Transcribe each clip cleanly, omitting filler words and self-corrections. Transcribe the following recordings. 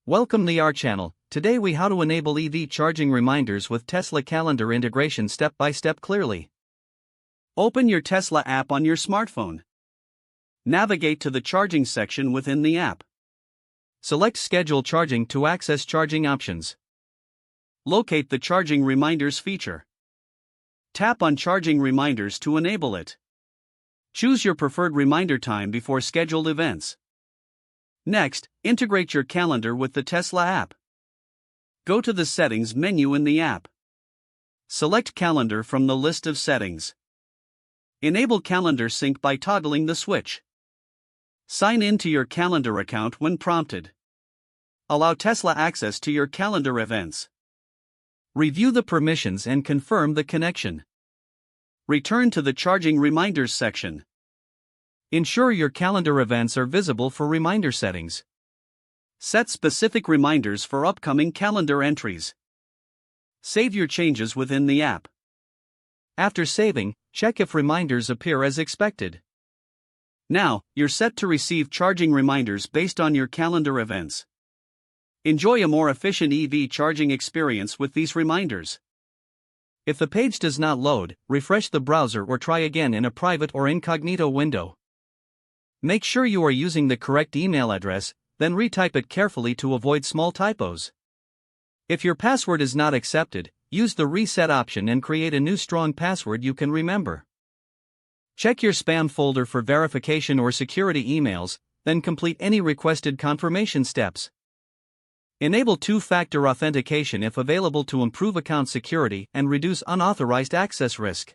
Welcome to our channel. Today we how to enable EV charging reminders with Tesla calendar integration step by step clearly. Open your Tesla app on your smartphone. Navigate to the charging section within the app. Select schedule charging to access charging options. Locate the charging reminders feature. Tap on charging reminders to enable it. Choose your preferred reminder time before scheduled events. Next, integrate your calendar with the Tesla app. Go to the Settings menu in the app. Select Calendar from the list of settings. Enable Calendar Sync by toggling the switch. Sign in to your calendar account when prompted. Allow Tesla access to your calendar events. Review the permissions and confirm the connection. Return to the Charging Reminders section. Ensure your calendar events are visible for reminder settings. Set specific reminders for upcoming calendar entries. Save your changes within the app. After saving, check if reminders appear as expected. Now, you're set to receive charging reminders based on your calendar events. Enjoy a more efficient EV charging experience with these reminders. If the page does not load, refresh the browser or try again in a private or incognito window. Make sure you are using the correct email address, then retype it carefully to avoid small typos. If your password is not accepted, use the reset option and create a new strong password you can remember. Check your spam folder for verification or security emails, then complete any requested confirmation steps. Enable two-factor authentication if available to improve account security and reduce unauthorized access risk.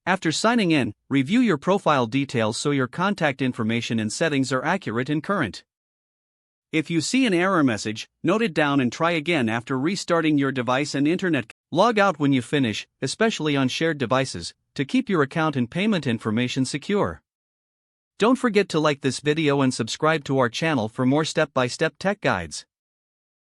After signing in, review your profile details so your contact information and settings are accurate and current. If you see an error message, note it down and try again after restarting your device and internet. Log out when you finish, especially on shared devices, to keep your account and payment information secure. Don't forget to like this video and subscribe to our channel for more step-by-step tech guides.